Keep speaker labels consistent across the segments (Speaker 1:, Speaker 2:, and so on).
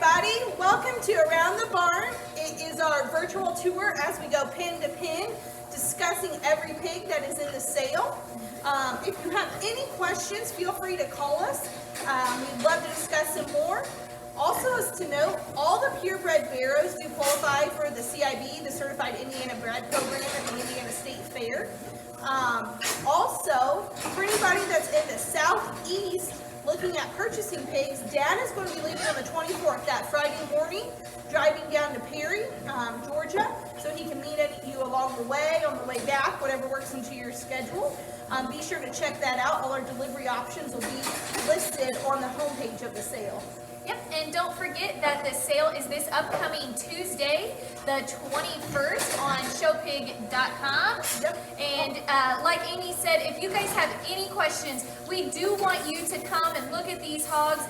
Speaker 1: everybody. Welcome to Around the Barn. It is our virtual tour as we go pin to pin, discussing every pig that is in the sale. If you have any questions, feel free to call us. We'd love to discuss some more. Also, as to note, all the purebred barrows do qualify for the CIB, the Certified Indiana Bred Program at the Indiana State Fair. Also, for anybody that's in the southeast looking at purchasing pigs, Dad is going to be leaving on the 24th, that Friday morning, driving down to Perry, Georgia, so he can meet you along the way, on the way back, whatever works into your schedule. Be sure to check that out. All our delivery options will be listed on the homepage of the sale.
Speaker 2: Yep, and don't forget that the sale is this upcoming Tuesday, the 21st on showpig.com.
Speaker 1: Yep.
Speaker 2: And like Amy said, if you guys have any questions, we do want you to come and look at these hogs.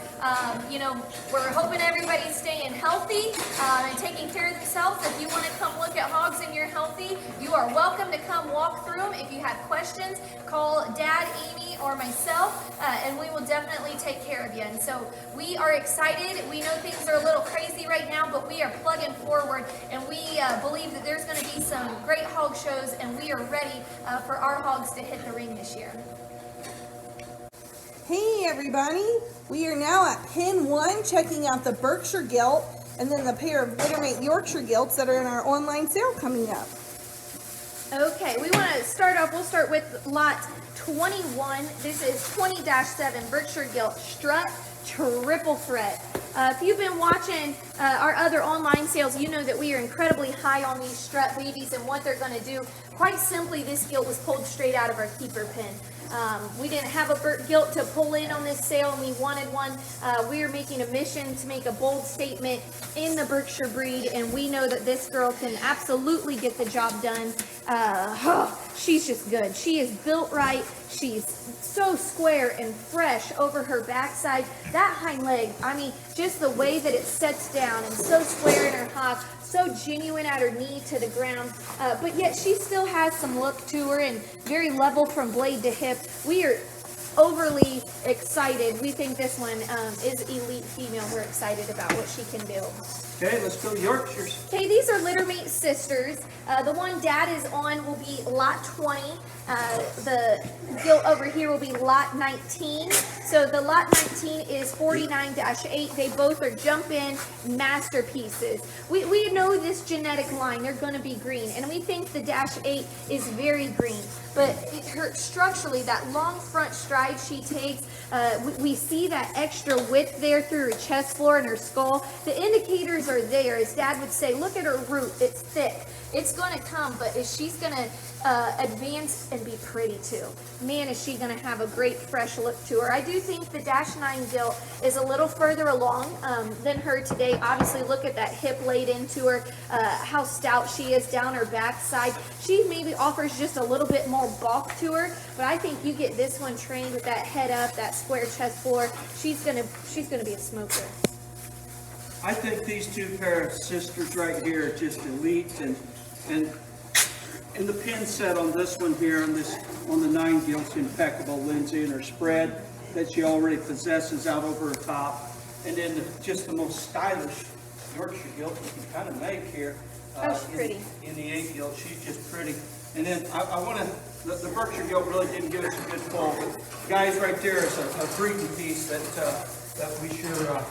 Speaker 2: We're hoping everybody's staying healthy and taking care of themselves. If you want to come look at hogs and you're healthy, you are welcome to come walk through them. If you have questions, call Dad, Amy, or myself, and we will definitely take care of you. And so we are excited. We know things are a little crazy right now, but we are plugging forward, and we believe that there's going to be some great hog shows, and we are ready for our hogs to hit the ring this year.
Speaker 1: Hey everybody, we are now at pin 1 checking out the Berkshire Gilt and then the pair of Littermate Yorkshire Gilts that are in our online sale coming up.
Speaker 2: Okay, we want to start off, we'll start with lot 21. This is 20-7 Berkshire Gilt Strut Triple Threat. If you've been watching our other online sales, you know that we are incredibly high on these strut babies and what they're going to do. Quite simply, this gilt was pulled straight out of our keeper pen. We didn't have a Bert gilt to pull in on this sale, and we wanted one. We are making a mission to make a bold statement in the Berkshire breed, and we know that this girl can absolutely get the job done. She's just good. She is built right. She's so square and fresh over her backside. That hind leg, I mean, just the way that it sets down and so square in her hock, so genuine at her knee to the ground, but yet she still has some look to her and very level from blade to hip. We are overly excited. We think this one is elite female. We're excited about what she can do.
Speaker 3: Okay, let's go Yorkshires.
Speaker 2: Okay, these are Littermate sisters. The one Dad is on will be lot 20. The gilt over here will be lot 19. So the lot 19 is 49-8. They both are jump-in masterpieces. We know this genetic line, they're going to be green, and we think the -8 is very green. But her structurally, that long front stride she takes, we see that extra width there through her chest floor and her skull. The indicators are there. As Dad would say, look at her root. It's thick. It's going to come, but she's going to advance and be pretty too. Man, is she going to have a great fresh look to her. I do think the -9 gilt is a little further along than her today. Obviously, look at that hip laid into her, how stout she is down her backside. She maybe offers just a little bit more bulk to her, but I think you get this one trained with that head up, that square chest floor. She's gonna be a smoker.
Speaker 3: I think these two pair of sisters right here are just elite, and in the pin set on this one here, on the 9 gilt's impeccable, Lindsay, and her spread that she already possesses out over her top, and then just the most stylish Yorkshire gilt you can kind of make here.
Speaker 2: That's pretty.
Speaker 3: In the 8 gilt, she's just pretty. And then I want to, the Berkshire gilt really didn't give us a good pull, but guys, right there is a breeding piece that we sure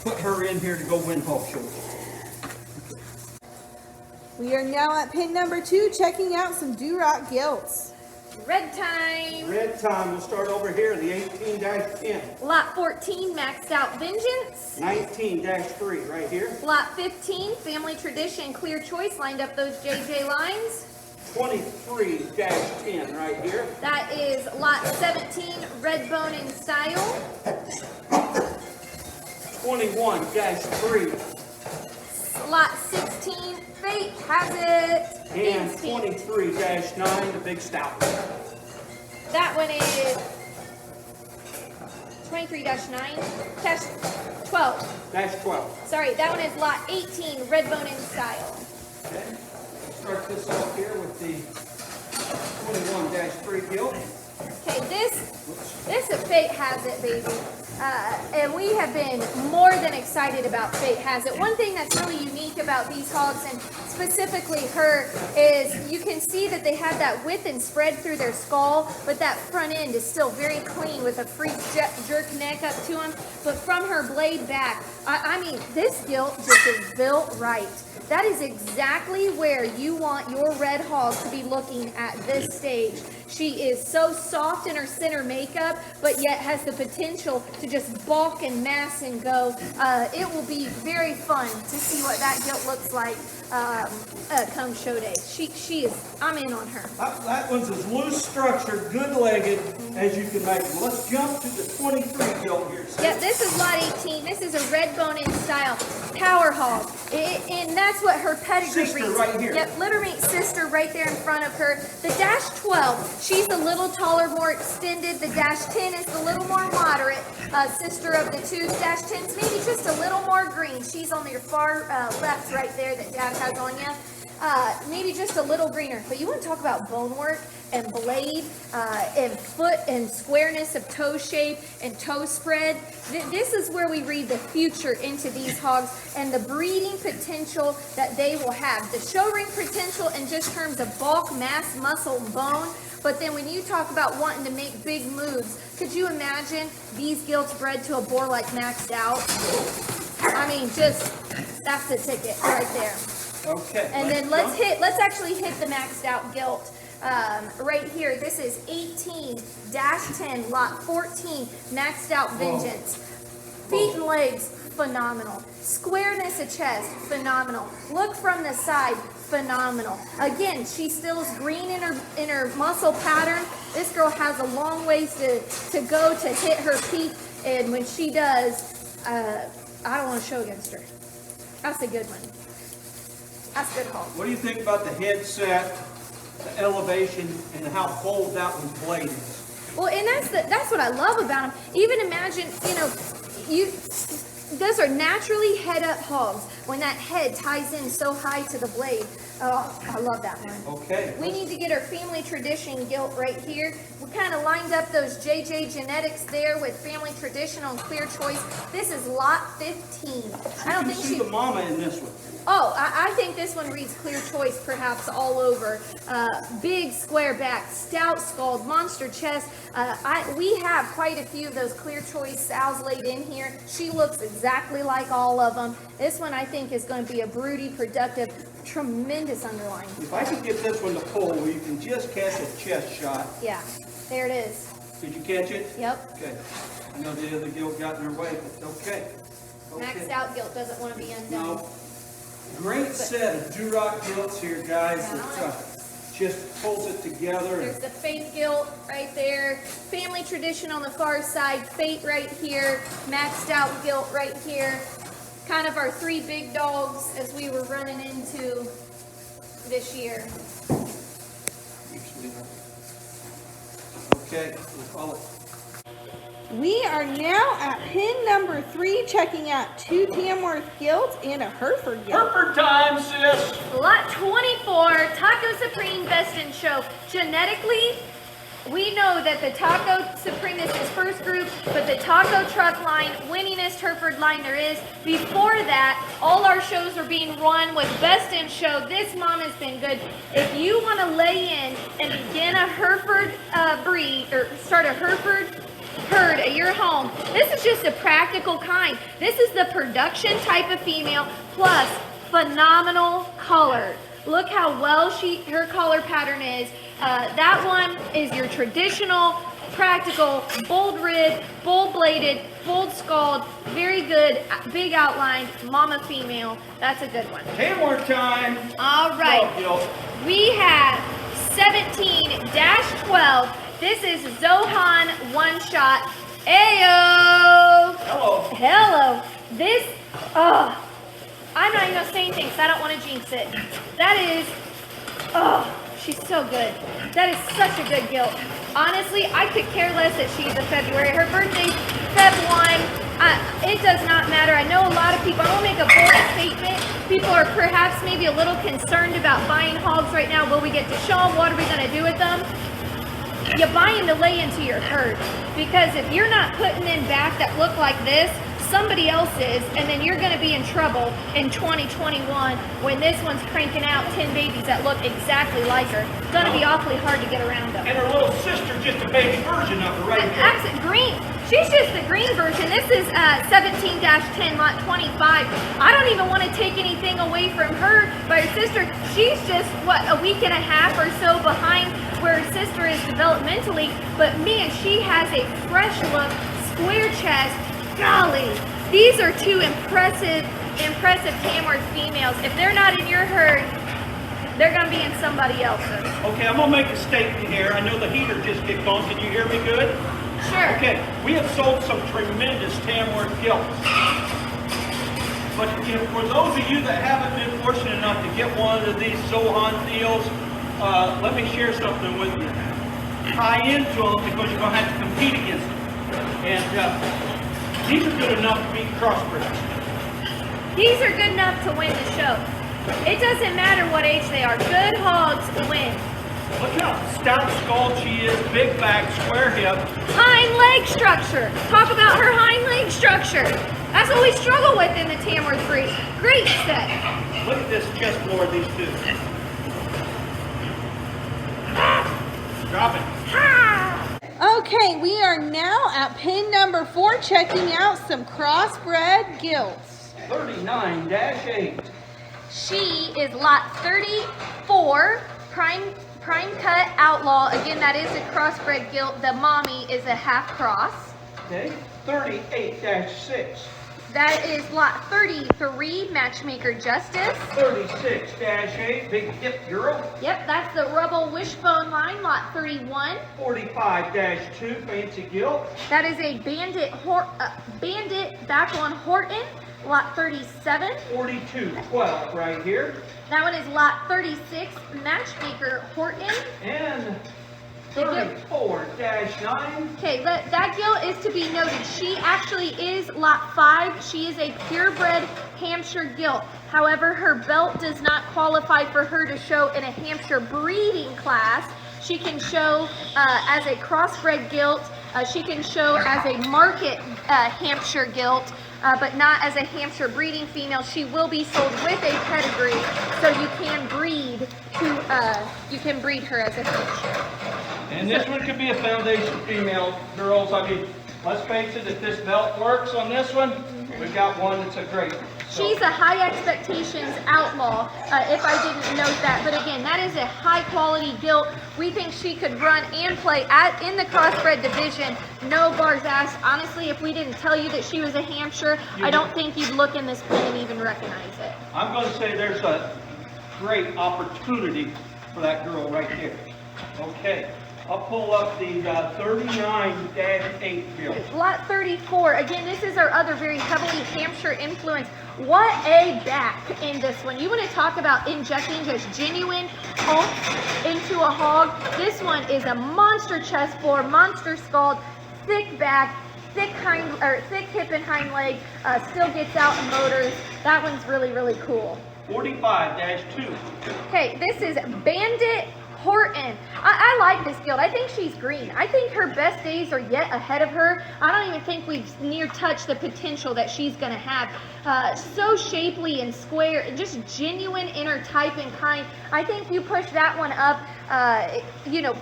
Speaker 3: put her in here to go win hog shows.
Speaker 1: We are now at pin number 2 checking out some Duroc Gilts.
Speaker 2: Red time.
Speaker 3: Red time, we'll start over here, the 18-10.
Speaker 2: Lot 14, maxed out vengeance.
Speaker 3: 19-3 right here.
Speaker 2: Lot 15, family tradition, clear choice, lined up those JJ lines.
Speaker 3: 23-10 right here.
Speaker 2: That is lot 17, red bone in style.
Speaker 3: 21-3.
Speaker 2: Lot 16, fate has it.
Speaker 3: And
Speaker 2: Instinct.
Speaker 3: 23-9, the big stout.
Speaker 2: That one is 23-9, dash 12.
Speaker 3: -12.
Speaker 2: Sorry, that one is lot 18, red bone in style.
Speaker 3: Okay. Start this off here with the 21-3 gilt.
Speaker 2: Okay, this is fate has it, baby. And we have been more than excited about Fate Has It. One thing that's really unique about these hogs, and specifically her, is you can see that they have that width and spread through their skull, but that front end is still very clean with a free jerk neck up to them. But from her blade back, I mean, this gilt just is built right. That is exactly where you want your red hog to be looking at this stage. She is so soft in her center makeup, but yet has the potential to just balk and mass and go. It will be very fun to see what that gilt looks like come show day. She is, I'm in on her.
Speaker 3: That one's as loose structured, good-legged as you can make them. Let's jump to the 23 gilt here.
Speaker 2: Yep, this is lot 18. This is a red bone-in style power hog. And that's what her pedigree
Speaker 3: Sister
Speaker 2: reads.
Speaker 3: right here.
Speaker 2: Yep, Littermate sister right there in front of her. The Dash 12, she's a little taller, more extended. The Dash 10 is the little more moderate sister of the two. Dash 10's maybe just a little more green. She's on your far left right there that Dad has on you. Maybe just a little greener. But you want to talk about bone work and blade and foot and squareness of toe shape and toe spread. This is where we read the future into these hogs and the breeding potential that they will have. The show ring potential in just terms of bulk, mass, muscle, and bone. But then when you talk about wanting to make big moves, could you imagine these gilts bred to a boar like Maxed Out? I mean, just, that's the ticket right there.
Speaker 3: Okay.
Speaker 2: And then let's actually hit the Maxed Out gilt right here. This is 18-10, lot 14, Maxed Out Vengeance. Feet and legs, phenomenal. Squareness of chest, phenomenal. Look from the side, phenomenal. Again, she still is green in her muscle pattern. This girl has a long ways to go to hit her peak, and when she does, I don't want to show against her. That's a good one. That's good hog.
Speaker 3: What do you think about the headset, the elevation, and how bold that one's blade is?
Speaker 2: Well, and that's what I love about them. Even imagine, those are naturally head up hogs when that head ties in so high to the blade. Oh, I love that one.
Speaker 3: Okay.
Speaker 2: We need to get our family tradition gilt right here. We kind of lined up those JJ genetics there with family tradition on Clear Choice. This is lot 15. I don't
Speaker 3: You can
Speaker 2: think
Speaker 3: see
Speaker 2: she.
Speaker 3: the mama in this one.
Speaker 2: Oh, I think this one reads Clear Choice perhaps all over. Big square back, stout skulled, monster chest. We have quite a few of those Clear Choice sows laid in here. She looks exactly like all of them. This one I think is going to be a broody, productive, tremendous underline.
Speaker 3: If I could get this one to pull where you can just catch a chest shot.
Speaker 2: Yeah, there it is.
Speaker 3: Did you catch it?
Speaker 2: Yep.
Speaker 3: Okay. I know the other gilt got in her way, but okay.
Speaker 2: Maxed Out gilt doesn't want to be undone.
Speaker 3: No. Great set of Duroc gilts here, guys. It just pulls it together.
Speaker 2: There's the Fate gilt right there. Family tradition on the far side. Fate right here. Maxed Out gilt right here. Kind of our three big dogs as we were running into this year.
Speaker 3: Okay, we'll call it.
Speaker 1: We are now at pin number 3, checking out 2 Tamworth gilts and a Hereford gilt.
Speaker 3: Hereford time, sis!
Speaker 2: Lot 24, Taco Supreme Best in Show. Genetically, we know that the Taco Supreme is his first group, but the Taco Truck line, winningest Hereford line there is. Before that, all our shows are being run with Best in Show. This mom has been good. If you want to lay in and begin a Hereford breed, or start a Hereford herd at your home, this is just a practical kind. This is the production type of female, plus phenomenal color. Look how well her color pattern is. That one is your traditional, practical, bold rib, bold bladed, bold skulled, very good, big outlined, mama female. That's a good one.
Speaker 3: Tamworth time!
Speaker 2: All right.
Speaker 3: Gilt.
Speaker 2: We have 17-12. This is Zohan One Shot. Ayo!
Speaker 3: Hello.
Speaker 2: Hello. This, I'm not even gonna say anything because I don't want to jinx it. That is, she's so good. That is such a good gilt. Honestly, I could care less that she's a February. Her birthday's Feb 1. It does not matter. I know a lot of people, I want to make a bold statement. People are perhaps maybe a little concerned about buying hogs right now. Will we get to show them? What are we going to do with them? you buy them to lay into your herd. Because if you're not putting in back that look like this, somebody else is, and then you're going to be in trouble in 2021 when this one's cranking out 10 babies that look exactly like her. It's going to be awfully hard to get around them.
Speaker 4: And her little sister's just a baby version of her right here.
Speaker 2: Accent green. She's just the green version. This is 17-10 lot 25. I don't even want to take anything away from her, but her sister, she's just, what, a week and a half or so behind where her sister is developmentally, but man, she has a fresh look, square chest. Golly, these are two impressive Tamworth females. If they're not in your herd, they're going to be in somebody else's.
Speaker 4: Okay, I'm going to make a statement here. I know the heater just kicked on. Can you hear me good?
Speaker 2: Sure.
Speaker 4: Okay, we have sold some tremendous Tamworth gilts. But for those of you that haven't been fortunate enough to get one of these Zohan deals, let me share something with you. Tie into them because you're going to have to compete against them. And these are good enough to beat crossbreeds.
Speaker 2: These are good enough to win the show. It doesn't matter what age they are. Good hogs win.
Speaker 4: Look how stout skulled she is, big back, square hip.
Speaker 2: Hind leg structure. Talk about her hind leg structure. That's what we struggle with in the Tamworth breed. Great set.
Speaker 4: Look at this chest floor of these two. Drop it.
Speaker 1: Okay, we are now at pin number 4, checking out some crossbred gilts.
Speaker 4: 39-8.
Speaker 2: She is lot 34, prime cut outlaw. Again, that is a crossbred gilt. The mommy is a half cross.
Speaker 4: Okay, 38-6.
Speaker 2: That is lot 33, matchmaker justice.
Speaker 4: 36-8, big hip girl.
Speaker 2: Yep, that's the rubble wishbone line, lot 31.
Speaker 4: 45-2, fancy gilt.
Speaker 2: That is a bandit back on Horton, lot 37.
Speaker 4: 42-12 right here.
Speaker 2: That one is lot 36, matchmaker Horton.
Speaker 4: And 34-9.
Speaker 2: Okay, that gilt is to be noted. She actually is lot 5. She is a purebred Hampshire gilt. However, her belt does not qualify for her to show in a Hampshire breeding class. She can show as a crossbred gilt. She can show as a market Hampshire gilt, but not as a Hampshire breeding female. She will be sold with a pedigree, so you can breed her as a Hampshire.
Speaker 4: And this one could be a foundation female, girls. I mean, let's face it, if this belt works on this one, we've got one that's a great. So,
Speaker 2: She's a high expectations outlaw, if I didn't note that. But again, that is a high quality gilt. We think she could run and play in the crossbred division. No bars asked. Honestly, if we didn't tell you that she was a Hampshire, I don't think you'd look in this pen and even recognize it.
Speaker 4: I'm going to say there's a great opportunity for that girl right there. Okay. I'll pull up the 39-8 gilt.
Speaker 2: Lot 34. Again, this is our other very heavily Hampshire influence. What a back in this one. You want to talk about injecting just genuine oomph into a hog. This one is a monster chest floor, monster scald, thick back, thick hip and hind leg, still gets out in motors. That one's really, really cool.
Speaker 4: 45-2.
Speaker 2: Okay, this is Bandit Horton. I like this gilt. I think she's green. I think her best days are yet ahead of her. I don't even think we've near touched the potential that she's going to have. So shapely and square, and just genuine inner type and kind. I think you push that one up,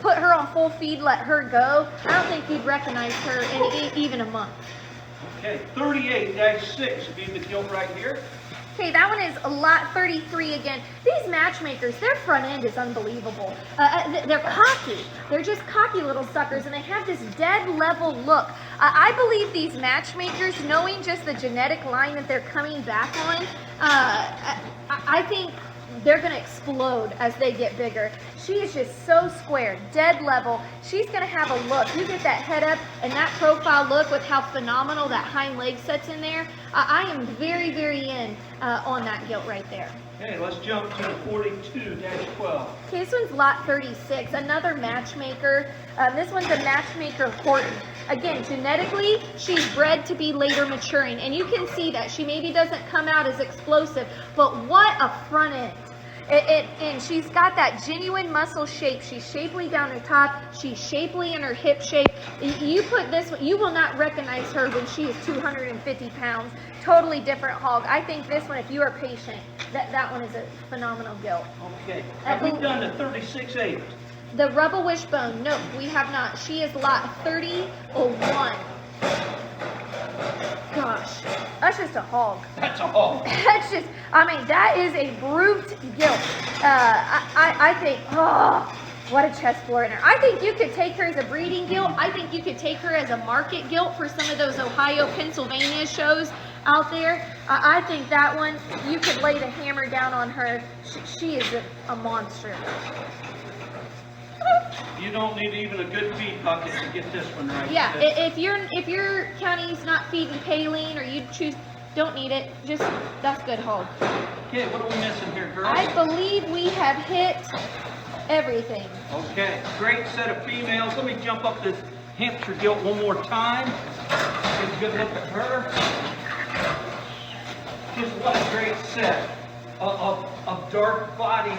Speaker 2: put her on full feed, let her go. I don't think you'd recognize her in even a month.
Speaker 4: Okay, 38-6 would be the gilt right here.
Speaker 2: Okay, that one is lot 33 again. These matchmakers, their front end is unbelievable. They're cocky. They're just cocky little suckers, and they have this dead level look. I believe these matchmakers, knowing just the genetic line that they're coming back on, I think they're going to explode as they get bigger. She is just so square, dead level. She's going to have a look. You get that head up and that profile look with how phenomenal that hind leg sets in there. I am very, very in on that gilt right there.
Speaker 4: Okay, let's jump to the 42-12.
Speaker 2: Okay, this one's lot 36, another matchmaker. This one's a matchmaker Horton. Again, genetically, she's bred to be later maturing, and you can see that. She maybe doesn't come out as explosive, but what a front end. And she's got that genuine muscle shape. She's shapely down the top. She's shapely in her hip shape. You put this, you will not recognize her when she is 250 pounds. Totally different hog. I think this one, if you are patient, that one is a phenomenal gilt.
Speaker 4: Okay. Have we done the 36/8?
Speaker 2: The rubble wishbone, no, we have not. She is lot 3001. Gosh, that's just a hog.
Speaker 4: That's a hog.
Speaker 2: That's just, I mean, that is a brute gilt. I think, oh, what a chest floor in her. I think you could take her as a breeding gilt. I think you could take her as a market gilt for some of those Ohio, Pennsylvania shows out there. I think that one, you could lay the hammer down on her. She is a monster.
Speaker 4: You don't need even a good feed bucket to get this one right.
Speaker 2: Yeah, if your county's not feeding Paline or you choose, don't need it, just, that's good hog.
Speaker 4: Okay, what are we missing here, girls?
Speaker 2: I believe we have hit everything.
Speaker 4: Okay, great set of females. Let me jump up this Hampshire gilt one more time. Get a good look at her. Just what a great set of dark body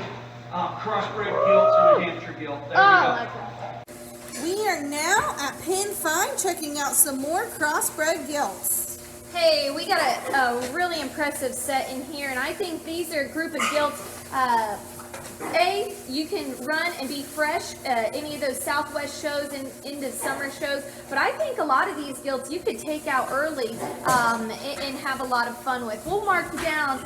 Speaker 4: crossbred gilts and a Hampshire gilt. There
Speaker 2: Oh,
Speaker 4: we go.
Speaker 2: like that.
Speaker 1: We are now at Pen Find checking out some more crossbred gilts.
Speaker 2: Hey, we got a really impressive set in here, and I think these are a group of gilts. You can run and be fresh, any of those Southwest shows and into summer shows, but I think a lot of these gilts you could take out early and have a lot of fun with. We'll mark down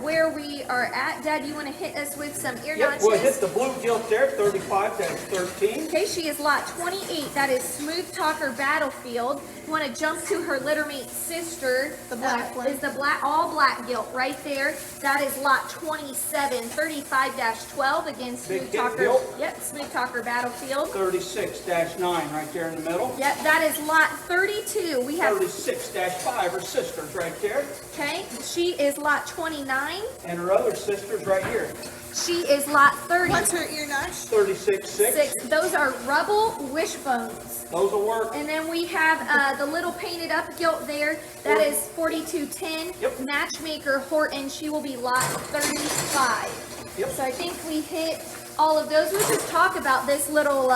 Speaker 2: where we are at. Dad, you want to hit us with some ear
Speaker 3: Yep,
Speaker 2: notches?
Speaker 3: we'll hit the blue gilt there, 35-13.
Speaker 2: Okay, she is lot 28. That is Smooth Talker Battlefield. You want to jump to her littermate sister.
Speaker 1: The black one.
Speaker 2: Is the all black gilt right there. That is lot 27, 35-12 against
Speaker 3: Big
Speaker 2: Smooth
Speaker 3: hit
Speaker 2: Talker.
Speaker 3: gilt.
Speaker 2: Yep, Smooth Talker Battlefield.
Speaker 3: 36-9 right there in the middle.
Speaker 2: Yep, that is lot 32. We have,
Speaker 3: 36-5, her sisters right there.
Speaker 2: okay, she is lot 29.
Speaker 3: And her other sisters right here.
Speaker 2: She is lot 30.
Speaker 1: What's her ear notch?
Speaker 3: 36-6.
Speaker 2: Six. Those are rubble wishbones.
Speaker 3: Those will work.
Speaker 2: And then we have the little painted up gilt there. That is 4210.
Speaker 3: Yep.
Speaker 2: Matchmaker Horton. She will be lot 35.
Speaker 3: Yep.
Speaker 2: So I think we hit all of those. We'll just talk about this little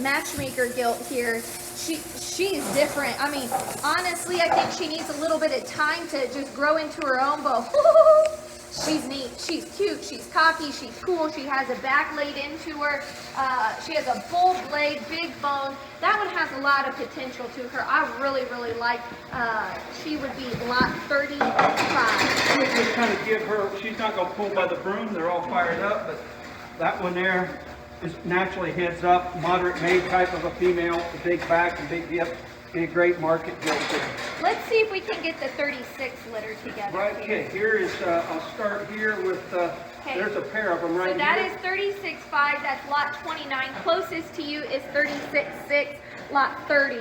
Speaker 2: matchmaker gilt here. She's different. I mean, honestly, I think she needs a little bit of time to just grow into her own, but she's neat. She's cute. She's cocky. She's cool. She has a back laid into her. She has a bull blade, big bone. That one has a lot of potential to her. I really, really like. She would be lot 35.
Speaker 3: We'll just kind of give her, she's not going to pull by the broom. They're all fired up, but that one there is naturally heads up, moderate made type of a female, with a big back and big hip. Be a great market gilt.
Speaker 2: Let's see if we can get the 36 litter together.
Speaker 3: Right, okay, here is, I'll start here with, there's a pair of them right
Speaker 2: So that
Speaker 3: here.
Speaker 2: is 36.5, that's lot 29. Closest to you is 36.6, lot 30.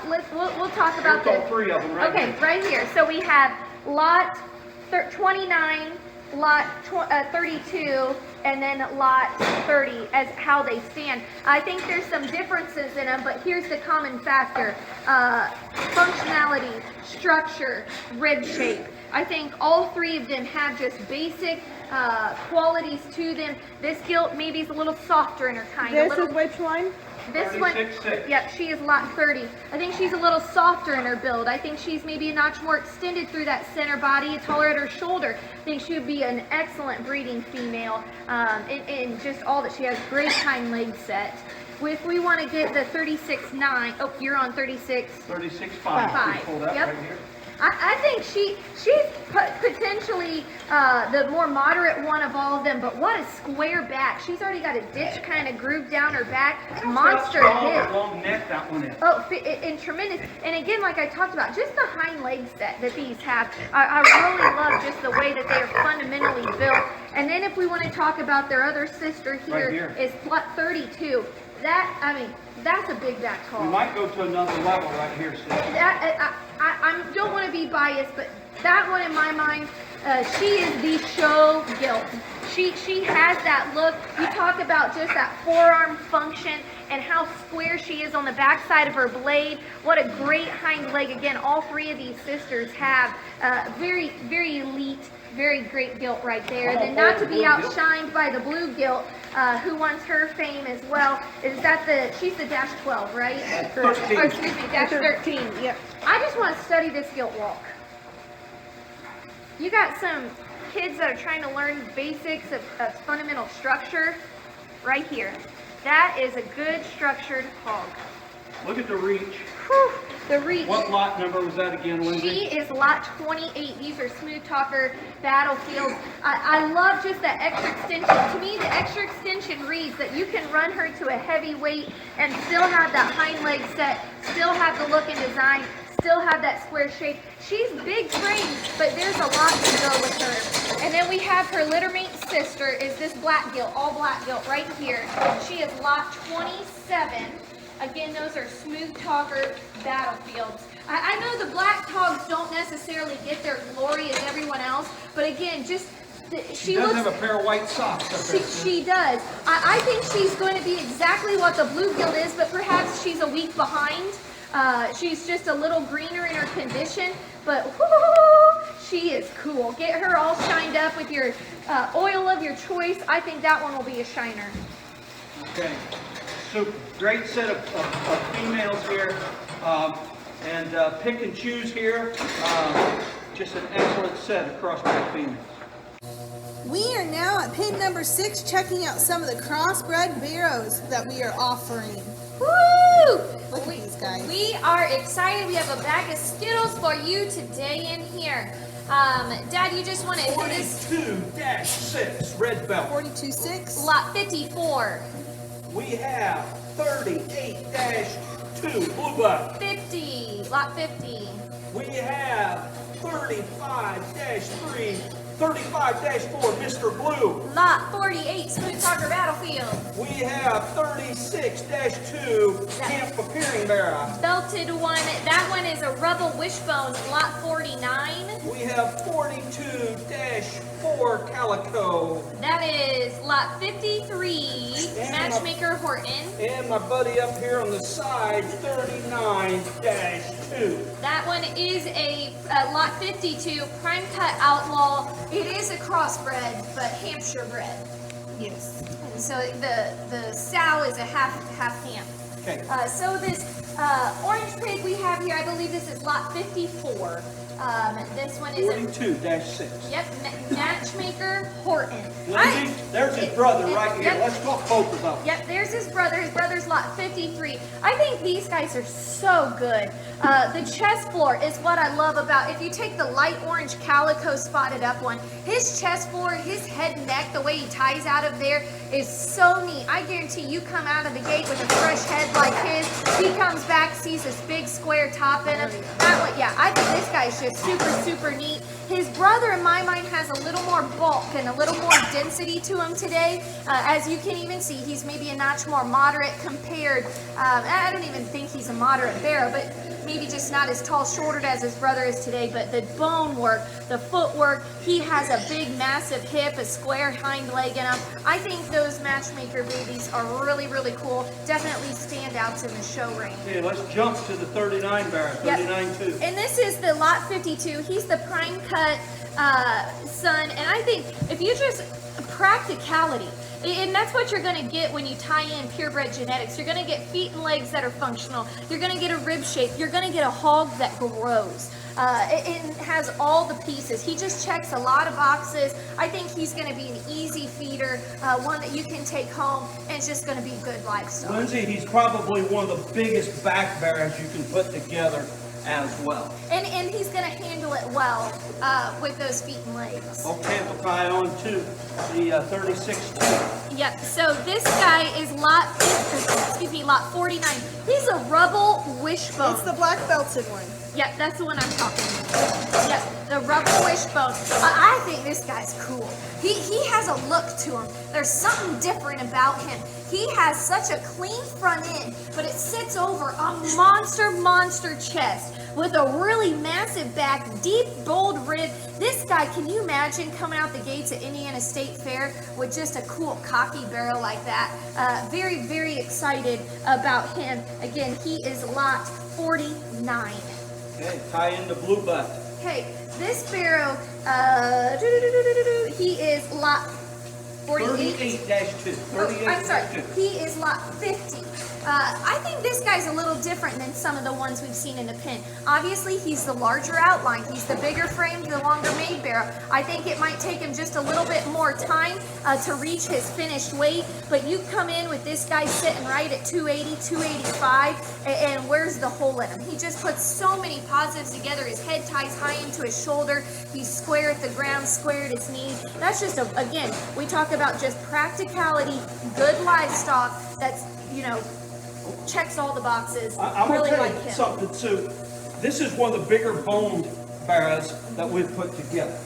Speaker 2: We'll talk about
Speaker 3: Here's all
Speaker 2: the,
Speaker 3: three of them right
Speaker 2: okay,
Speaker 3: here.
Speaker 2: right here. So we have lot 29, lot 32, and then lot 30 as how they stand. I think there's some differences in them, but here's the common factor. Functionality, structure, rib shape. I think all three of them have just basic qualities to them. This gilt maybe is a little softer in her kind.
Speaker 1: This is which one?
Speaker 2: This one,
Speaker 3: 36.6.
Speaker 2: yep, she is lot 30. I think she's a little softer in her build. I think she's maybe a notch more extended through that center body, taller at her shoulder. I think she would be an excellent breeding female in just all that she has. Great hind leg set. If we want to get the 36.9, oh, you're on 36.
Speaker 3: 36.5. Pull that
Speaker 2: Yep.
Speaker 3: right here.
Speaker 2: I think she's potentially the more moderate one of all of them, but what a square back. She's already got a ditch kind of grooved down her back. Monster
Speaker 3: How strong
Speaker 2: hip.
Speaker 3: and long neck that one is.
Speaker 2: Oh, and tremendous. And again, like I talked about, just the hind leg set that these have. I really love just the way that they are fundamentally built. And then if we want to talk about their other sister
Speaker 3: Right
Speaker 2: here,
Speaker 3: here.
Speaker 2: is plot 32. That, I mean, that's a big back
Speaker 3: We
Speaker 2: call.
Speaker 3: might go to another level right here, Steve.
Speaker 2: That, I don't want to be biased, but that one in my mind, she is the show gilt. She has that look. You talk about just that forearm function and how square she is on the backside of her blade. What a great hind leg. Again, all three of these sisters have very, very elite, very great gilt right there. And then not to be outshined by the blue gilt, who wants her fame as well. Is that she's the dash 12, right?
Speaker 3: 13.
Speaker 2: Or excuse me, dash 13.
Speaker 1: Yep.
Speaker 2: I just want to study this gilt walk. You got some kids that are trying to learn basics of fundamental structure right here. That is a good structured hog.
Speaker 3: Look at the reach.
Speaker 2: Whew, the reach.
Speaker 3: What lot number was that again, Lindsay?
Speaker 2: She is lot 28. These are smooth talker battlefields. I love just that extra extension. To me, the extra extension reads that you can run her to a heavy weight and still have that hind leg set, still have the look and design, still have that square shape. She's big frame, but there's a lot to go with her. And then we have her littermate sister is this black gilt, all black gilt right here. She is lot 27. Again, those are smooth talker battlefields. I know the black hogs don't necessarily get their glory as everyone else, but again, just she
Speaker 3: does
Speaker 2: looks.
Speaker 3: have a pair of white socks up there.
Speaker 2: She does. I think she's going to be exactly what the blue gilt is, but perhaps she's a week behind. She's just a little greener in her condition, but whoo, she is cool. Get her all shined up with your oil of your choice. I think that one will be a shiner.
Speaker 3: Okay, super. Great set of females here, and pick and choose here. Just an excellent set of crossbred females.
Speaker 1: We are now at pin number 6, checking out some of the crossbred barrows that we are offering.
Speaker 2: Woo!
Speaker 1: Look at these guys.
Speaker 2: We are excited. We have a bag of Skittles for you today in here. Dad, you just want to hit this
Speaker 4: 42-6 red belt.
Speaker 1: 42.6.
Speaker 2: lot 54,
Speaker 4: We have 38-2 blue belt.
Speaker 2: 50, lot 50,
Speaker 4: We have 35-3, 35-4 Mr. Blue.
Speaker 2: lot 48, Smooth Talker Battlefield,
Speaker 4: We have 36-2 Camp Appearing Bearer.
Speaker 2: belted one. That one is a Rubble Wishbone, lot 49.
Speaker 4: We have 42-4 Calico.
Speaker 2: That is lot 53, Matchmaker Horton.
Speaker 4: And my buddy up here on the side, 39-2.
Speaker 2: That one is a lot 52, Prime Cut Outlaw. It is a crossbred, but Hampshire bred.
Speaker 1: Yes.
Speaker 2: And so the sow is a half ham.
Speaker 3: Okay.
Speaker 2: So this orange pig we have here, I believe this is lot 54. This one is a
Speaker 3: 42-6.
Speaker 2: yep, Matchmaker Horton.
Speaker 3: Lindsay, there's his brother right here.
Speaker 2: Yep.
Speaker 3: Let's talk both of them.
Speaker 2: Yep, there's his brother. His brother's lot 53. I think these guys are so good. The chest floor is what I love about. If you take the light orange calico spotted up one, his chest floor, his head and neck, the way he ties out of there is so neat. I guarantee you come out of the gate with a fresh head like his. He comes back, sees this big square top in him. That one, yeah, I think this guy's just super, super neat. His brother, in my mind, has a little more bulk and a little more density to him today. As you can even see, he's maybe a notch more moderate compared. I don't even think he's a moderate barrow, but maybe just not as tall shouldered as his brother is today. But the bone work, the footwork, he has a big, massive hip, a square hind leg in him. I think those Matchmaker babies are really, really cool. Definitely standouts in the show range.
Speaker 3: Okay, let's jump to the 39 barrel, 39-2.
Speaker 2: And this is the lot 52. He's the prime cut son. And I think if you just practicality, and that's what you're going to get when you tie in purebred genetics. You're going to get feet and legs that are functional. You're going to get a rib shape. You're going to get a hog that grows. It has all the pieces. He just checks a lot of boxes. I think he's going to be an easy feeder, one that you can take home, and it's just going to be good livestock.
Speaker 3: Lindsay, he's probably one of the biggest back barrows you can put together as well.
Speaker 2: And he's going to handle it well with those feet and legs.
Speaker 3: Okay, we'll tie on to the 36-2.
Speaker 2: Yep, so this guy is lot 49. He's a Rubble Wishbone.
Speaker 1: It's the black belted one.
Speaker 2: Yep, that's the one I'm talking about. Yep, the the rubber wishbone. I think this guy's cool. He has a look to him. There's something different about him. He has such a clean front end, but it sits over a monster chest with a really massive back, deep, bold rib. This guy, can you imagine coming out the gates at Indiana State Fair with just a cool cocky barrel like that? Very, very excited about him. Again, he is lot 49.
Speaker 4: Okay, tie in the blue butt.
Speaker 2: Okay, this barrel, he is lot 48.
Speaker 4: 38-2.
Speaker 2: Oh, I'm sorry,
Speaker 4: 38-2.
Speaker 2: he is lot 50. I think this guy's a little different than some of the ones we've seen in the pen. Obviously, he's the larger outline. He's the bigger framed, the longer made barrel. I think it might take him just a little bit more time to reach his finished weight, but you come in with this guy sitting right at 280, 285, and where's the hole in him? He just puts so many positives together. His head ties high into his shoulder. He's square at the ground, square at his knees. That's just, again, we talk about just practicality, good livestock that's, checks all the boxes.
Speaker 4: I'm
Speaker 2: really
Speaker 4: gonna
Speaker 2: like
Speaker 4: tell you
Speaker 2: him.
Speaker 4: something too. This is one of the bigger boned barrows that we've put together.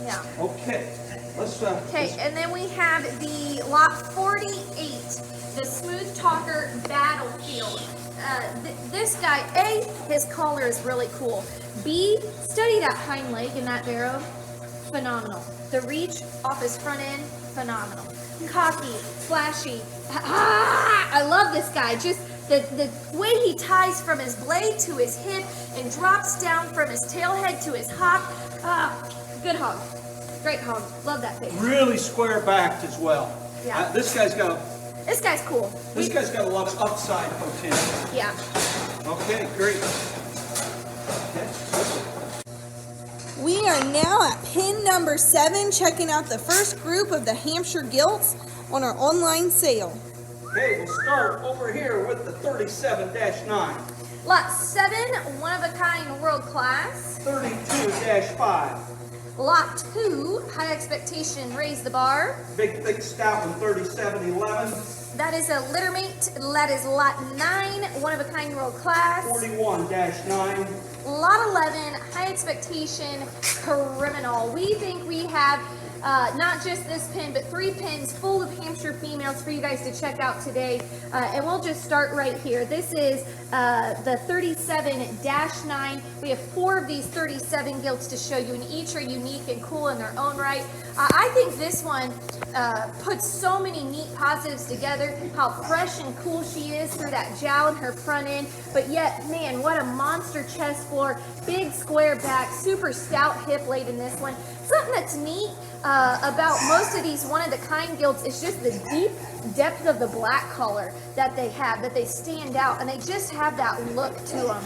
Speaker 2: Yeah.
Speaker 4: Okay, let's.
Speaker 2: Okay, and then we have the lot 48, the Smooth Talker Battlefield. This guy, A, his collar is really cool. B, study that hind leg in that barrow. Phenomenal. The reach off his front end, phenomenal. Cocky, flashy. I love this guy. Just the way he ties from his blade to his hip and drops down from his tail head to his hock. Good hog. Great hog. Love that thing.
Speaker 4: Really square backed as well.
Speaker 2: Yeah.
Speaker 4: This guy's got
Speaker 2: cool.
Speaker 4: a lot of upside potential.
Speaker 2: Yeah.
Speaker 4: Okay, great. Okay.
Speaker 1: We are now at pin number 7, checking out the first group of the Hampshire Gilts on our online sale.
Speaker 4: Okay, we'll start over here with the 37-9,
Speaker 2: Lot 7, one of a kind, world class.
Speaker 4: 32-5,
Speaker 2: Lot 2, high expectation, raise the bar.
Speaker 4: big thick stout one, 37-11,
Speaker 2: That is a litter mate. That is lot 9, one of a kind, world class.
Speaker 4: 41-9,
Speaker 2: Lot 11, high expectation, criminal. We think we have not just this pin, but 3 pins full of Hampshire females for you guys to check out today. And we'll just start right here. This is the 37-9. We have 4 of these 37 gilts to show you, and each are unique and cool in their own right. I think this one puts so many neat positives together, how fresh and cool she is through that jowl in her front end, but yet, man, what a monster chest floor, big square back, super stout hip blade in this one. Something that's neat about most of these one-of-the-kind gilts is just the deep depth of the black color that they have, that they stand out, and they just have that look to them.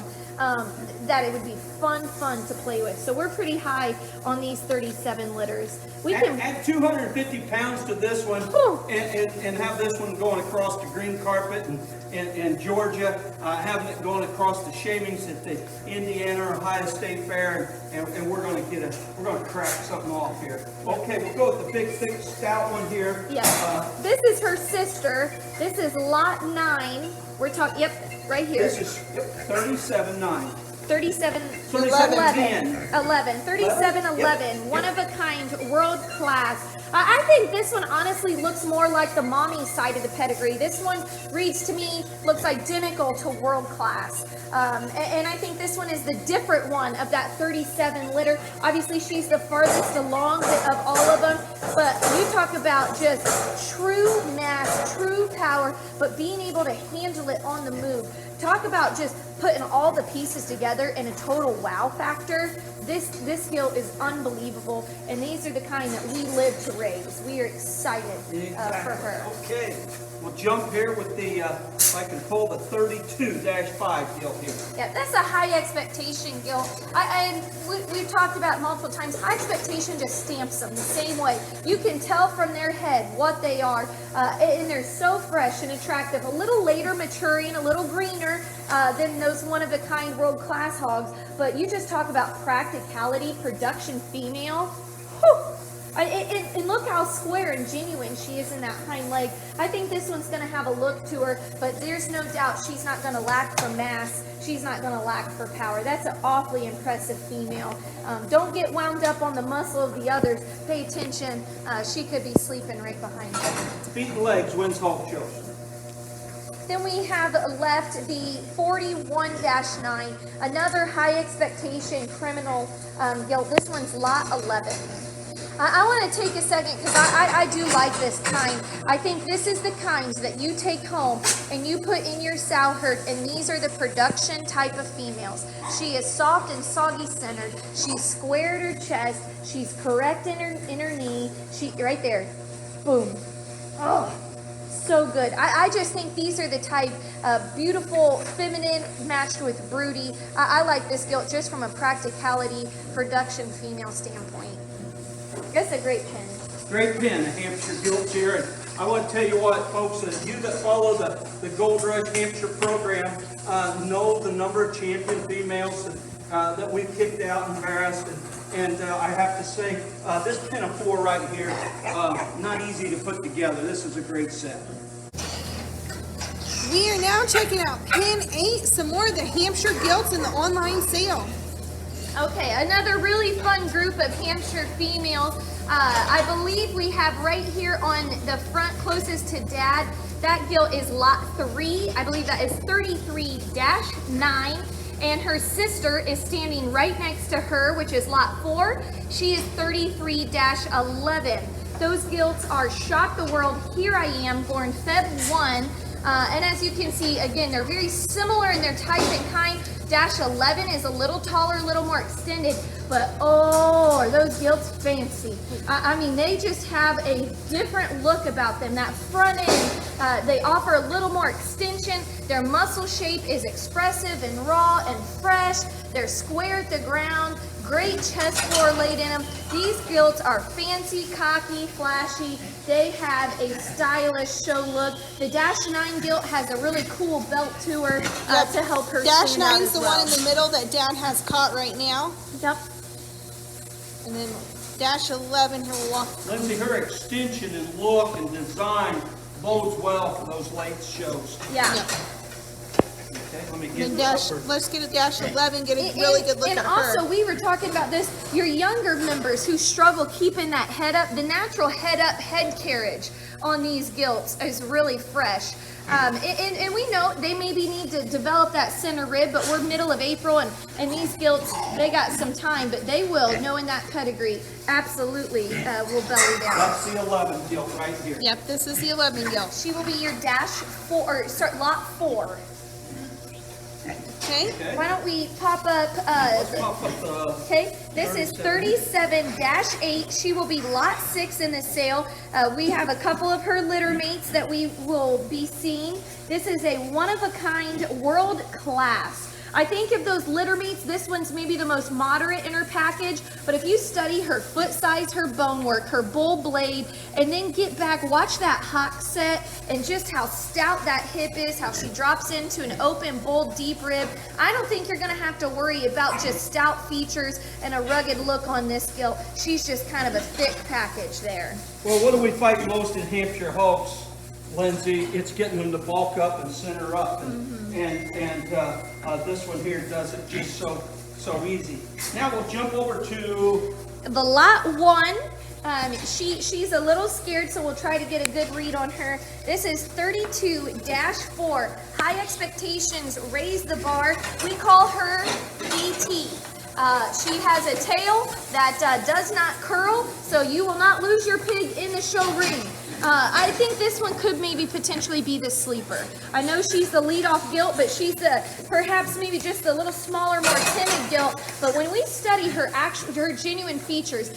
Speaker 2: That it would be fun to play with. So we're pretty high on these 37 litters. We can
Speaker 4: add 250 pounds to this one and have this one going across the green carpet in Georgia, having it going across the shavings at the Indiana Ohio State Fair, and we're going to crack something off here. Okay, we'll go with the big thick stout one here.
Speaker 2: Yeah. This is her sister. This is lot 9. We're talking, yep, right here.
Speaker 4: This is 37-9.
Speaker 2: 37,
Speaker 4: 37-10.
Speaker 2: 11, 37, 11, one of a kind, world class. I think this one honestly looks more like the mommy side of the pedigree. This one reads to me, looks identical to world class. And I think this one is the different one of that 37 litter. Obviously, she's the farthest along of all of them, but you talk about just true mass, true power, but being able to handle it on the move. Talk about just putting all the pieces together in a total wow factor. This gilt is unbelievable, and these are the kind that we live to raise. We are excited for her.
Speaker 4: Okay, we'll jump here with the, if I can pull the 32-5 gilt here.
Speaker 2: Yeah, that's a high expectation gilt. We've talked about multiple times, high expectation just stamps them the same way. You can tell from their head what they are, and they're so fresh and attractive. A little later maturing, a little greener than those one-of-a-kind world-class hogs, but you just talk about practicality, production female. Whew, And look how square and genuine she is in that hind leg. I think this one's going to have a look to her, but there's no doubt she's not going to lack for mass. She's not going to lack for power. That's an awfully impressive female. Don't get wound up on the muscle of the others. Pay attention. She could be sleeping right behind you.
Speaker 3: Feet and legs wins Hog Shows.
Speaker 2: Then we have left the 41-9, another high expectation criminal gilt. This one's lot 11. I want to take a second because I do like this kind. I think this is the kinds that you take home and you put in your sow herd, and these are the production type of females. She is soft and soggy centered. She's squared her chest. She's correct in her knee. She right there, boom. Oh, so good. I just think these are the type beautiful, feminine matched with broody. I like this gilt just from a practicality, production female standpoint. That's a great pin.
Speaker 3: Great pin, the Hampshire Gilts here. And I want to tell you what, folks, you that follow the Gold Rush Hampshire program know the number of champion females that we've kicked out and harassed. And I have to say, this pin of 4 right here, not easy to put together. This is a great set.
Speaker 1: We are now checking out pin 8, some more of the Hampshire gilts in the online sale.
Speaker 2: Okay, another really fun group of Hampshire females. I believe we have right here on the front closest to Dad, that gilt is lot 3. I believe that is 33-9. And her sister is standing right next to her, which is lot 4. She is 33-11. Those gilts are Shock the World, Here I Am, born Feb 1. And as you can see, again, they're very similar in their type and kind. Dash 11 is a little taller, a little more extended, but oh, are those gilts fancy. I mean, they just have a different look about them. That front end, they offer a little more extension. Their muscle shape is expressive and raw and fresh. They're square at the ground, great chest floor laid in them. These gilts are fancy, cocky, flashy. They have a stylish show look. The Dash 9 gilt has a really cool belt to her to help her
Speaker 1: Dash
Speaker 2: stand out
Speaker 1: 9's
Speaker 2: as
Speaker 1: the
Speaker 2: well.
Speaker 1: one in the middle that Dad has caught right now.
Speaker 2: Yep.
Speaker 1: And then Dash 11, here we'll walk.
Speaker 3: Lindsay, her extension and look and design bodes well for those late shows.
Speaker 2: Yeah.
Speaker 1: Yep.
Speaker 3: Okay, let me
Speaker 1: And
Speaker 3: get
Speaker 1: then
Speaker 3: this
Speaker 1: Dash,
Speaker 3: upper.
Speaker 1: let's get a Dash 11, get a really good look
Speaker 2: and
Speaker 1: at her.
Speaker 2: also, we were talking about this, your younger members who struggle keeping that head up, the natural head up head carriage on these gilts is really fresh. And we know they maybe need to develop that center rib, but we're middle of April, and these gilts, they got some time, but they will, knowing that pedigree, absolutely will belly down.
Speaker 3: That's the 11 gilt right here.
Speaker 1: Yep, this is the 11 gilt.
Speaker 2: She will be your Dash 4, or sorry, lot 4.
Speaker 1: Okay?
Speaker 3: Okay.
Speaker 2: Why don't we pop up,
Speaker 3: Pop up the
Speaker 2: okay, this is 37-8. She will be lot 6 in the sale. We have a couple of her litter mates that we will be seeing. This is a one-of-a-kind, world class. I think of those litter mates, this one's maybe the most moderate in her package, but if you study her foot size, her bone work, her bull blade, and then get back, watch that hock set, and just how stout that hip is, how she drops into an open, bold, deep rib. I don't think you're gonna have to worry about just stout features and a rugged look on this gilt. She's just kind of a thick package there.
Speaker 3: Well, what do we fight most in Hampshire hogs, Lindsay? It's getting them to bulk up and center up, and this one here does it just so easy. Now we'll jump over to
Speaker 2: The lot 1, she's a little scared, so we'll try to get a good read on her. This is 32-4. High expectations, raise the bar. We call her BT. She has a tail that does not curl, so you will not lose your pig in the show ring. I think this one could maybe potentially be the sleeper. I know she's the lead-off gilt, but she's perhaps maybe just a little smaller, more timid gilt. But when we study her genuine features,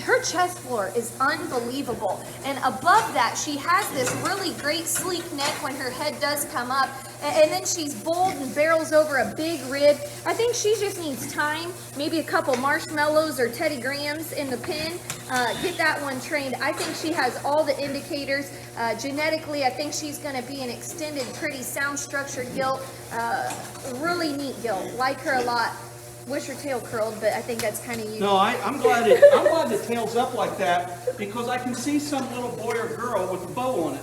Speaker 2: her chest floor is unbelievable. And above that, she has this really great sleek neck when her head does come up. And then she's bold and barrels over a big rib. I think she just needs time, maybe a couple marshmallows or Teddy Grahams in the pen. Get that one trained. I think she has all the indicators. Genetically, I think she's going to be an extended, pretty sound structured gilt. Really neat gilt. Like her a lot. wish her tail curled, but I think that's kind of unique.
Speaker 3: No, I'm glad the tail's up like that, because I can see some little boy or girl with a bow on it.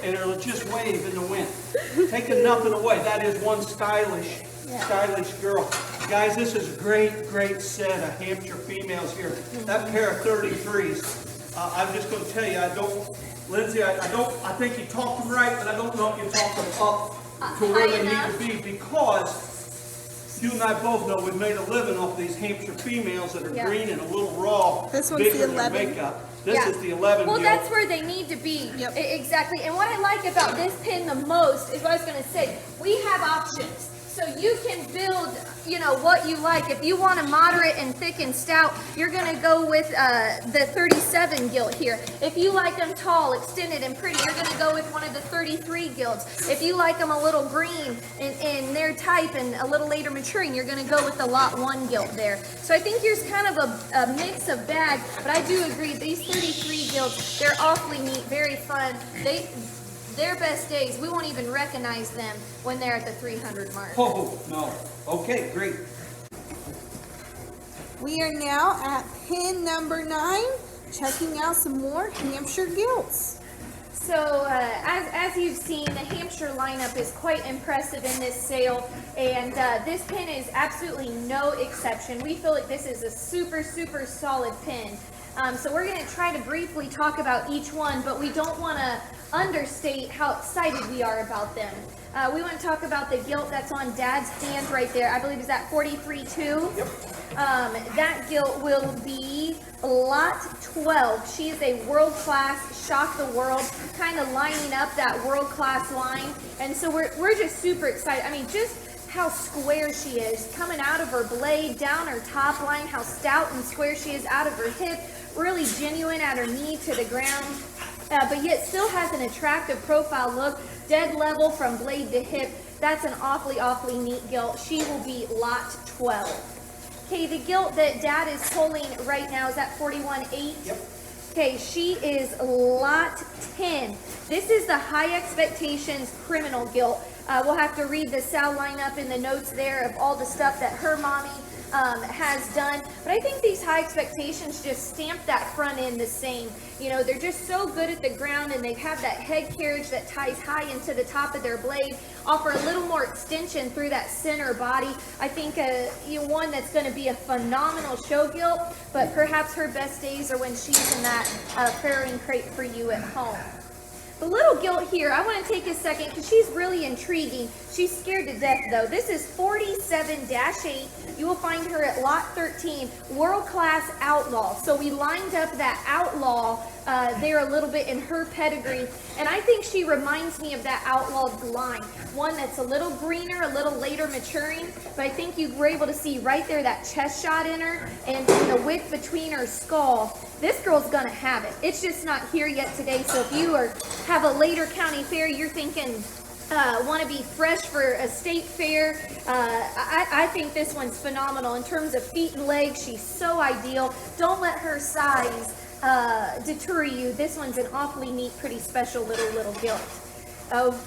Speaker 3: And it'll just wave in the wind. Taking nothing away. That is one stylish girl. Guys, this is a great set of Hampshire females here. That pair of 33s. I'm just going to tell you, Lindsay, I think you talked them right, but I don't know if you talked them up to where they need to be, because you and I both know we've made a living off these Hampshire females that are green and a little raw.
Speaker 1: This one's
Speaker 3: bigger
Speaker 1: the
Speaker 3: than
Speaker 1: 11.
Speaker 3: makeup. This is the 11.
Speaker 2: Well,
Speaker 3: Gil.
Speaker 2: that's where they need to be.
Speaker 1: Yep.
Speaker 2: Exactly. And what I like about this pin the most is what I was going to say. We have options. So you can build, what you like. If you want a moderate and thick and stout, you're going to go with the 37 gilt here. If you like them tall, extended, and pretty, you're going to go with one of the 33 gilts. If you like them a little green in their type and a little later maturing, you're going to go with the lot 1 gilt there. So I think here's kind of a mix of bag, but I do agree, these 33 gilts, they're awfully neat, very fun. Their best days, we won't even recognize them when they're at the 300 mark.
Speaker 3: Oh, no. Okay, great.
Speaker 1: We are now at pin number 9, checking out some more Hampshire gilts.
Speaker 2: So as you've seen, the Hampshire lineup is quite impressive in this sale, and this pin is absolutely no exception. We feel like this is a super solid pin. So we're going to try to briefly talk about each one, but we don't want to understate how excited we are about them. We want to talk about the gilt that's on Dad's hand right there. I believe is that 43-2.
Speaker 3: Yep.
Speaker 2: That gilt will be lot 12. She is a world-class, shock the world, kind of lining up that world-class line. And so we're just super excited. I mean, just how square she is, coming out of her blade, down her top line, how stout and square she is out of her hip, really genuine at her knee to the ground, but yet still has an attractive profile look, dead level from blade to hip. That's an awfully neat gilt. She will be lot 12. Okay, the gilt that Dad is pulling right now is at 41-8.
Speaker 3: Yep.
Speaker 2: Okay, she is lot 10. This is the High Expectations Criminal gilt. We'll have to read the Sal lineup in the notes there of all the stuff that her mommy has done. But I think these High Expectations just stamp that front end the same. They're just so good at the ground, and they have that head carriage that ties high into the top of their blade, offer a little more extension through that center body. I think one that's going to be a phenomenal show gilt, but perhaps her best days are when she's in that farrowing crate for you at home. The little gilt here, I want to take a second because she's really intriguing. She's scared to death though. This is 47-8. You will find her at lot 13, World Class Outlaw. So we lined up that Outlaw there a little bit in her pedigree. And I think she reminds me of that Outlaw line. One that's a little greener, a little later maturing. But I think you were able to see right there that chest shot in her and the width between her skull. This girl's gonna have it. It's just not here yet today. So if you have a later county fair, you're thinking want to be fresh for a state fair, I think this one's phenomenal. In terms of feet and legs, she's so ideal. Don't let her size deter you. This one's an awfully neat, pretty special little gilt.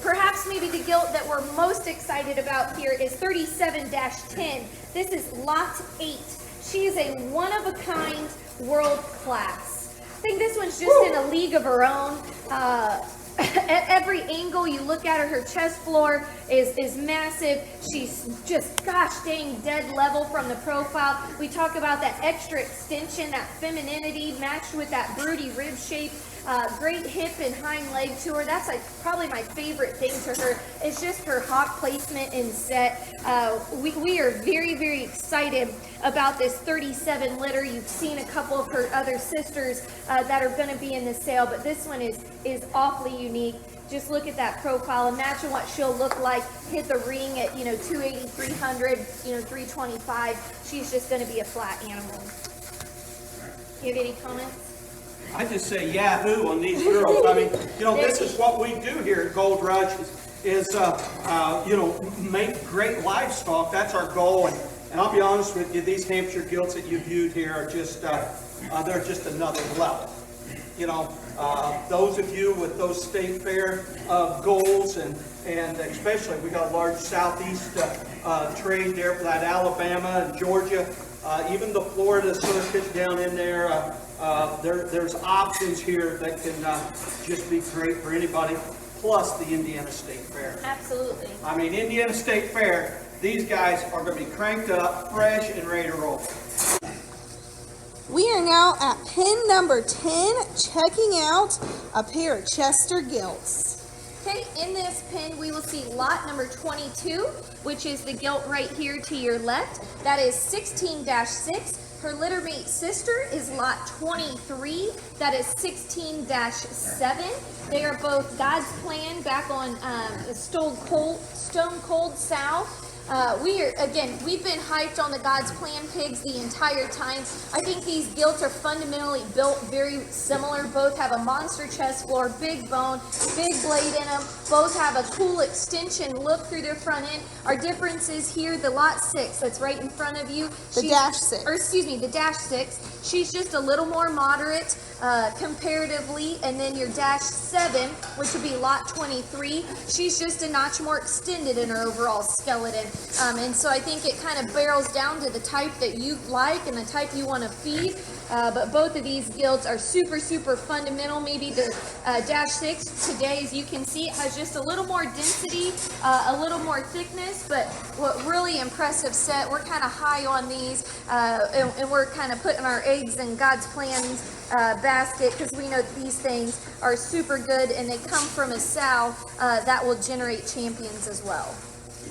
Speaker 2: Perhaps maybe the gilt that we're most excited about here is 37-10. This is lot 8. She is a one-of-a-kind, world class. I think this one's just in a league of her own. At every angle you look at her chest floor is massive. She's just, gosh dang, dead level from the profile. We talk about that extra extension, that femininity matched with that broody rib shape. Great hip and hind leg to her. That's probably my favorite thing to her. It's just her hawk placement and set. We are very excited about this 37 litter. You've seen a couple of her other sisters that are going to be in the sale, but this one is awfully unique. Just look at that profile. Imagine what she'll look like, hit the ring at 280, 300, 325. She's just going to be a flat animal. You have any comments?
Speaker 3: I just say yahoo on these girls. I mean, this is what we do here at Gold Rush is make great livestock. That's our goal. And I'll be honest with you, these Hampshire gilts that you viewed here are just, they're just another level. You know, those of you with those state fair goals, and especially we got a large southeast trade there for that Alabama and Georgia, even the Florida circuit down in there. There's options here that can just be great for anybody. Plus the Indiana State Fair.
Speaker 2: Absolutely.
Speaker 3: I mean, Indiana State Fair. These guys are going to be cranked up, fresh, and ready to roll.
Speaker 1: We are now at pin number 10, checking out a pair of Chester gilts.
Speaker 2: Okay, in this pin, we will see lot number 22, which is the gilt right here to your left. That is 16-6. Her litter mate sister is lot 23. That is 16-7. They are both God's Plan back on Stone Cold South. We've been hyped on the God's Plan pigs the entire time. I think these gilts are fundamentally built very similar. Both have a monster chest floor, big bone, big blade in them. Both have a cool extension look through their front end. Our difference is here, the lot 6 that's right in front of you.
Speaker 1: The dash 6.
Speaker 2: The dash 6. She's just a little more moderate comparatively, and then your dash 7, which would be lot 23, she's just a notch more extended in her overall skeleton. And so I think it kind of barrels down to the type that you like and the type you want to feed. But both of these gilts are super, super fundamental. Maybe the dash 6 today, as you can see, it has just a little more density, a little more thickness, but what really impressive set. We're kind of high on these, and we're kind of putting our eggs in God's Plans basket, because we know these things are super good, and they come from a sow that will generate champions as well.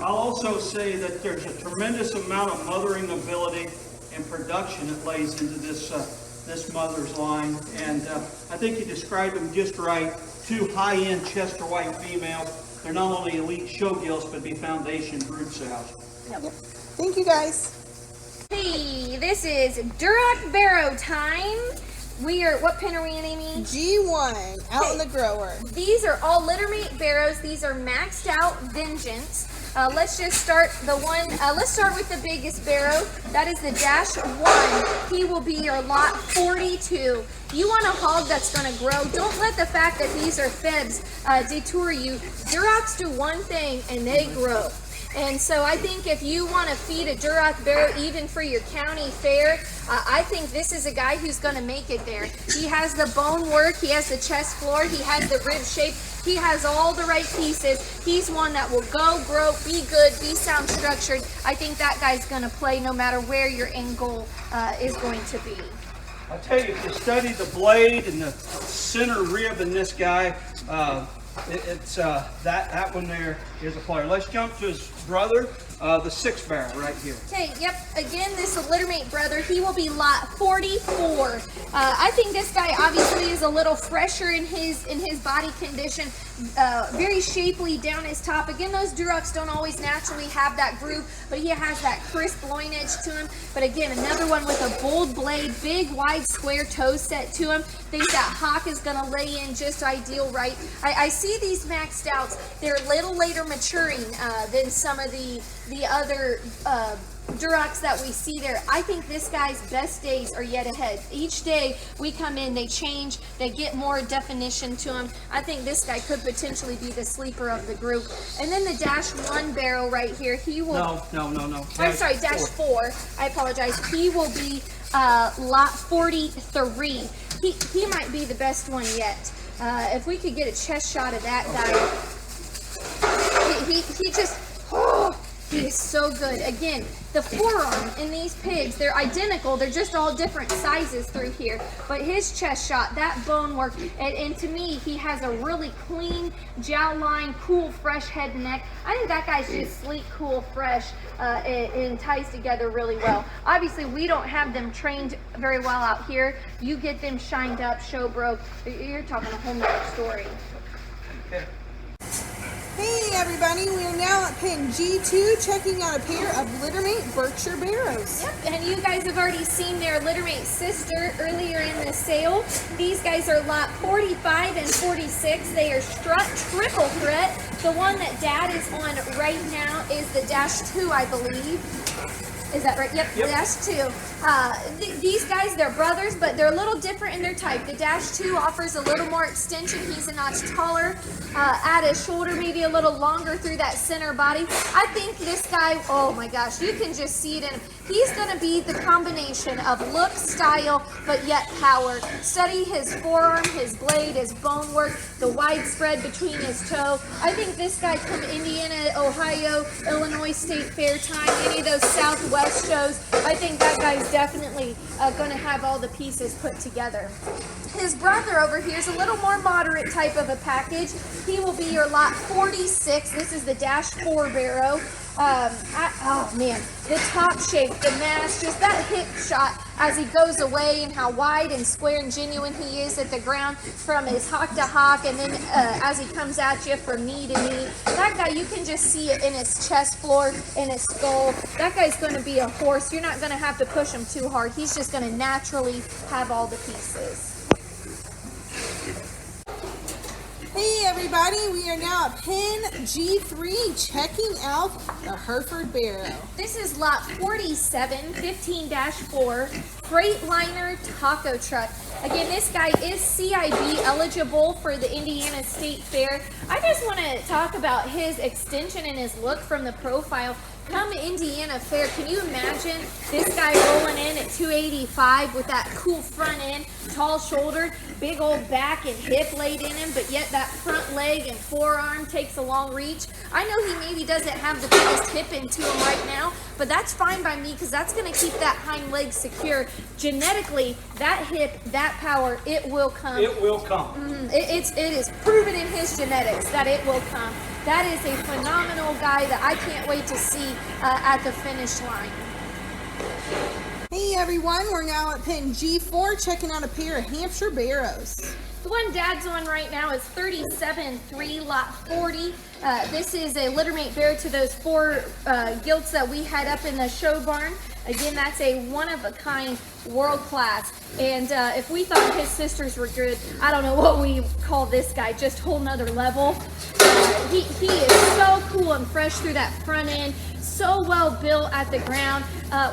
Speaker 3: I'll also say that there's a tremendous amount of mothering ability and production that lays into this mother's line, and I think you described them just right. Two high-end Chester White females. They're not only elite show gilts, but be foundation brood sows.
Speaker 1: Yep. Thank you, guys.
Speaker 2: Hey, this is Duroc Barrow time. What pin are we in, Amy?
Speaker 1: G1, out in the grower.
Speaker 2: These are all littermate barrows. These are maxed out Vengeance. Let's just start let's start with the biggest barrow. That is the dash 1. He will be your lot 42. You want a hog that's going to grow. Don't let the fact that these are febs detour you. Durocs do one thing, and they grow. And so I think if you want to feed a Duroc barrow, even for your county fair, I think this is a guy who's going to make it there. He has the bone work, he has the chest floor, he has the rib shape, he has all the right pieces. He's one that will go, grow, be good, be sound structured. I think that guy's going to play no matter where your end goal is going to be.
Speaker 3: I'll tell you, if you study the blade and the center rib in this guy, that one there is a player. Let's jump to his brother, the 6 barrel right here.
Speaker 2: Okay, yep. Again, this littermate brother, he will be lot 44. I think this guy obviously is a little fresher in his body condition. Very shapely down his top. Again, those Durocs don't always naturally have that groove, but he has that crisp loin edge to him. But again, another one with a bold blade, big, wide, square toe set to him. Think that hock is going to lay in just ideal, right? I see these maxed outs. They're a little later maturing than some of the other Durocs that we see there. I think this guy's best days are yet ahead. Each day we come in, they change, they get more definition to them. I think this guy could potentially be the sleeper of the group. And then the dash 1 barrel right here, he will...
Speaker 3: No.
Speaker 2: I'm sorry, dash 4. I apologize. He will be lot 43. He might be the best one yet. If we could get a chest shot of that guy, he just... He is so good. Again, the forearm in these pigs, they're identical. They're just all different sizes through here. But his chest shot, that bone work, and to me, he has a really clean jowl line, cool, fresh head and neck. I think that guy's just sleek, cool, fresh, and ties together really well. Obviously, we don't have them trained very well out here. You get them shined up, show broke, you're talking a whole nother story.
Speaker 3: Okay.
Speaker 1: Hey everybody, we are now at pin G2, checking out a pair of littermate Berkshire Barrows.
Speaker 2: Yep, and you guys have already seen their littermate sister earlier in the sale. These guys are lot 45 and 46. They are strut triple threat. The one that Dad is on right now is the dash 2, I believe. Is that right? Yep,
Speaker 4: Yep.
Speaker 2: Dash 2. These guys, they're brothers, but they're a little different in their type. The Dash 2 offers a little more extension. He's a notch taller, at his shoulder, maybe a little longer through that center body. I think this guy, oh my gosh, you can just see it in him. He's going to be the combination of look, style, but yet power. Study his forearm, his blade, his bone work, the widespread between his toe. I think this guy come Indiana, Ohio, Illinois State Fair time, any of those Southwest shows, I think that guy's definitely going to have all the pieces put together. His brother over here is a little more moderate type of a package. He will be your lot 46. This is the Dash 4 Barrow. Oh man, the top shape, the mass, just that hip shot as he goes away and how wide and square and genuine he is at the ground from his hock to hock, and then as he comes at you from knee to knee. That guy, you can just see it in his chest floor, in his skull. That guy's going to be a horse. You're not going to have to push him too hard. He's just going to naturally have all the pieces.
Speaker 1: Hey everybody, we are now at pin G3 checking out the Hereford Barrow.
Speaker 2: This is lot 47, 15-4, Freightliner taco truck. Again, this guy is CIB eligible for the Indiana State Fair. I just want to talk about his extension and his look from the profile. Come Indiana Fair, can you imagine this guy rolling in at 285 with that cool front end, tall shouldered, big old back and hip laid in him, but yet that front leg and forearm takes a long reach. I know he maybe doesn't have the biggest hip into him right now, but that's fine by me because that's going to keep that hind leg secure. Genetically, that hip, that power, it will come.
Speaker 4: It will come.
Speaker 2: It is proven in his genetics that it will come. That is a phenomenal guy that I can't wait to see at the finish line.
Speaker 1: Hey everyone, we're now at pin G4 checking out a pair of Hampshire Barrows.
Speaker 2: The one Dad's on right now is 37-3, lot 40. This is a littermate bear to those 4 gilts that we had up in the show barn. Again, that's a one-of-a-kind, world-class. And if we thought his sisters were good, I don't know what we call this guy, just whole nother level. He is so cool and fresh through that front end, so well built at the ground.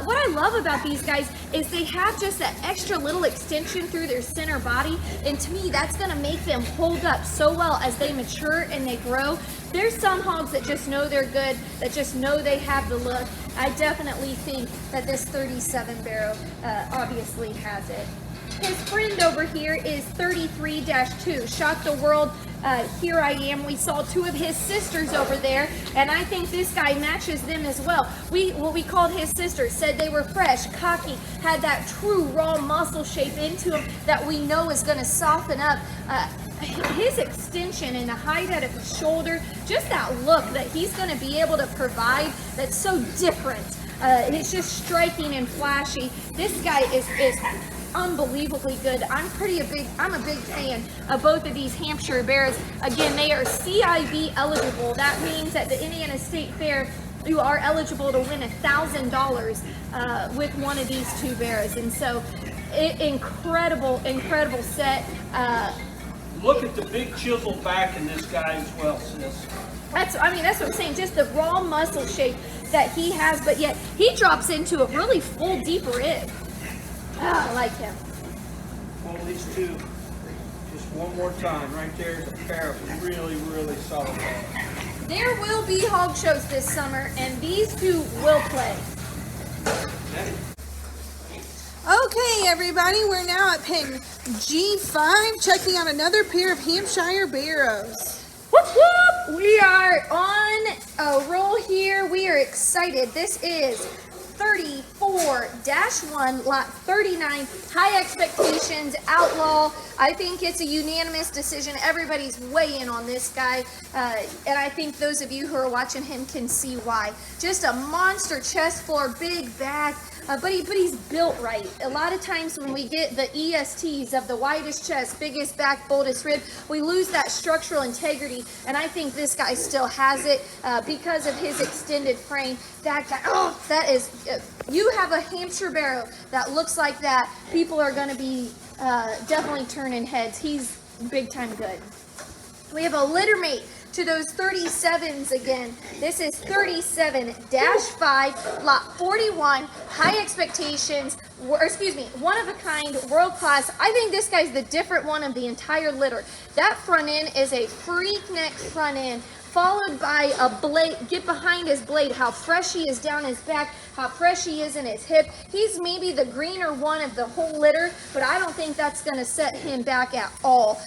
Speaker 2: What I love about these guys is they have just that extra little extension through their center body, and to me that's going to make them hold up so well as they mature and they grow. There's some hogs that just know they're good, that just know they have the look. I definitely think that this 37 Barrow obviously has it. His friend over here is 33-2. Shock the world. Here I am. We saw 2 of his sisters over there, and I think this guy matches them as well. What we called his sisters, said they were fresh, cocky, had that true raw muscle shape into them that we know is going to soften up. His extension and the height out of his shoulder, just that look that he's going to be able to provide that's so different. It's just striking and flashy. This guy is unbelievably good. I'm a big fan of both of these Hampshire Barrows. Again, they are CIB eligible. That means at the Indiana State Fair, you are eligible to win $1,000 with one of these 2 Barrows. And so, incredible set.
Speaker 4: Look at the big chisel back in this guy as well, sis.
Speaker 2: That's what I'm saying. Just the raw muscle shape that he has, but yet he drops into a really full, deep rib. I like him.
Speaker 4: Pull these 2 just one more time. Right there is a pair of really, really solid hogs.
Speaker 2: There will be hog shows this summer, and these 2 will play.
Speaker 1: Okay everybody, we're now at pin G5 checking out another pair of Hampshire Barrows.
Speaker 2: Whoop whoop! We are on a roll here. We are excited. This is 34-1, lot 39, high expectations, outlaw. I think it's a unanimous decision. Everybody's weighing on this guy, and I think those of you who are watching him can see why. Just a monster chest floor, big back, but he's built right. A lot of times when we get the ESTs of the widest chest, biggest back, boldest rib, we lose that structural integrity, and I think this guy still has it because of his extended frame. That guy, oh, that is, you have a Hampshire Barrow that looks like that, people are going to be definitely turning heads. He's big time good. We have a littermate to those 37s again. This is 37-5, lot 41, high expectations, or excuse me, one of a kind, world class. I think this guy's the different one of the entire litter. That front end is a freak neck front end, followed by a blade. Get behind his blade, how fresh he is down his back, how fresh he is in his hip. He's maybe the greener one of the whole litter, but I don't think that's going to set him back at all.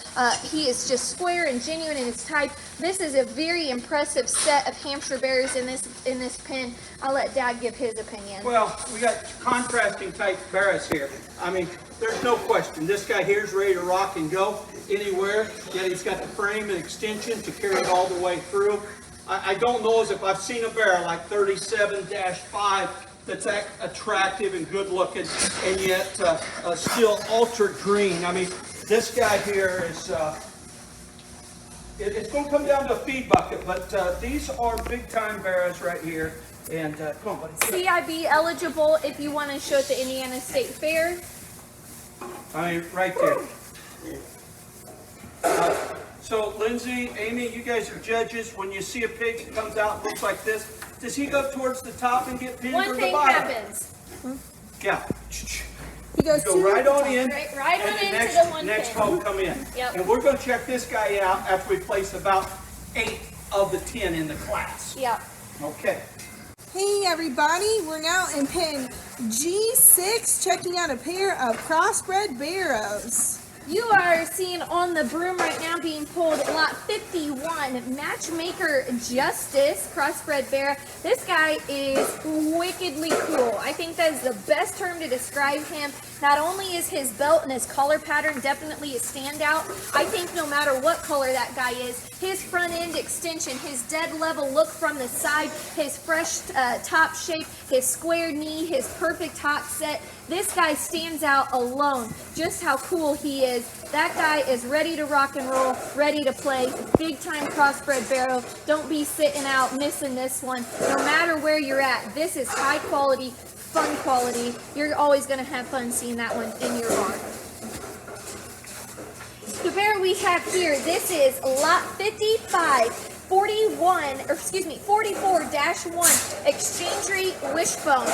Speaker 2: He is just square and genuine in his type. This is a very impressive set of Hampshire bears in this pen. I'll let Dad give his opinion.
Speaker 3: Well, we got contrasting type barras here. I mean, there's no question. This guy here is ready to rock and go anywhere, yet he's got the frame and extension to carry it all the way through. I don't know as if I've seen a bear like 37-5 that's that attractive and good looking, and yet still ultra green. I mean, this guy here is, it's going to come down to a feed bucket, but these are big time bears right here. And come on, buddy.
Speaker 2: CIB eligible if you want to show at the Indiana State Fair.
Speaker 3: I mean, right there. So, Lindsay, Amy, you guys are judges. When you see a pig that comes out, looks like this, does he go towards the top and get pinned or
Speaker 2: One
Speaker 3: the
Speaker 2: thing
Speaker 3: bottom?
Speaker 2: happens.
Speaker 3: Yeah.
Speaker 1: He goes
Speaker 3: Go
Speaker 1: to
Speaker 3: right on in.
Speaker 2: Right on
Speaker 3: and the
Speaker 2: into
Speaker 3: next,
Speaker 2: the one
Speaker 3: next
Speaker 2: pin.
Speaker 3: hole come in.
Speaker 2: Yep.
Speaker 3: And we're going to check this guy out after we place about 8 of the 10 in the class.
Speaker 2: Yeah.
Speaker 3: Okay.
Speaker 1: Hey everybody, we're now in pen G6 checking out a pair of crossbred barrows.
Speaker 2: You are seeing on the broom right now being pulled lot 51, Matchmaker Justice, crossbred bear. This guy is wickedly cool. I think that is the best term to describe him. Not only is his belt and his collar pattern definitely a standout, I think no matter what color that guy is, his front end extension, his dead level look from the side, his fresh top shape, his square knee, his perfect top set, this guy stands out alone. Just how cool he is. That guy is ready to rock and roll, ready to play. Big time crossbred barrow. Don't be sitting out missing this one. No matter where you're at, this is high quality, fun quality. You're always going to have fun seeing that one in your barn. The bear we have here, this is lot 55. 44-1 exchange rate wishbone.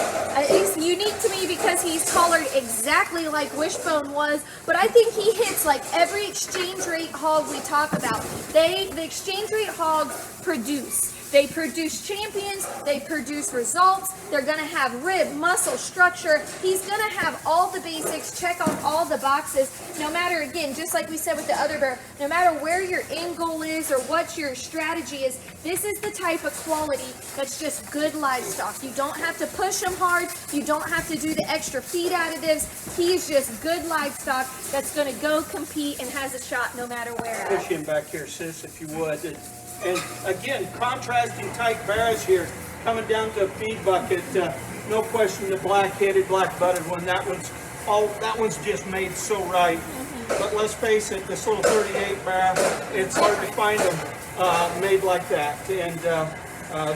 Speaker 2: He's unique to me because he's colored exactly like wishbone was, but I think he hits like every exchange rate hog we talk about. The exchange rate hogs produce. They produce champions, they produce results, they're gonna have rib, muscle, structure. He's gonna have all the basics, check off all the boxes, no matter, again, just like we said with the other bear, no matter where your end goal is or what your strategy is, this is the type of quality that's just good livestock. You don't have to push him hard, you don't have to do the extra feed additives. He's just good livestock that's gonna go compete and has a shot no matter where
Speaker 3: Push
Speaker 2: at.
Speaker 3: him back here, sis, if you would. And again, contrasting type bears here, coming down to a feed bucket. No question, the black-headed, black-butted one. That one's just made so right. But let's face it, this little 38 bear, it's hard to find them made like that. And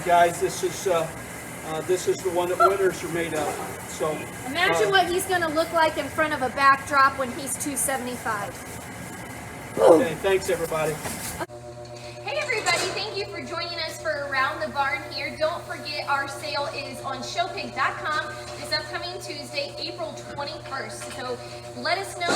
Speaker 3: guys, this is the one that winners are made of. So
Speaker 2: Imagine what he's going to look like in front of a backdrop when he's 275.
Speaker 3: okay, thanks everybody.
Speaker 2: Hey everybody, thank you for joining us for Around the Barn here. Don't forget our sale is on showpig.com this upcoming Tuesday, April 21st. So let us know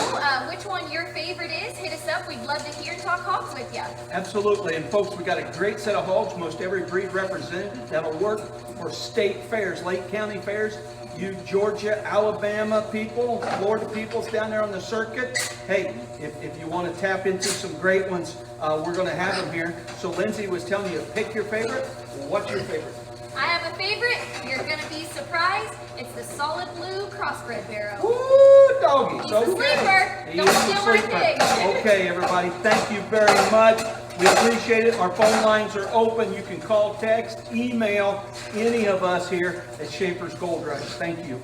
Speaker 2: which one your favorite is. Hit us up. We'd love to hear and talk hogs with you.
Speaker 3: Absolutely, and folks, we got a great set of hogs, most every breed represented, that'll work for state fairs, Lake County fairs. You Georgia, Alabama people, Florida peoples down there on the circuit, hey, if you want to tap into some great ones, we're going to have them here. So Lindsay was telling you, pick your favorite. What's your favorite?
Speaker 2: I have a favorite. You're going to be surprised. It's the solid blue crossbred barrow.
Speaker 3: Woo, doggies.
Speaker 2: He's a sleeper.
Speaker 3: He's
Speaker 2: Don't
Speaker 3: a
Speaker 2: steal my
Speaker 3: sleeper.
Speaker 2: pig.
Speaker 3: Okay, everybody, thank you very much. We appreciate it. Our phone lines are open. You can call, text, email any of us here at Schaefer's Gold Rush. Thank you.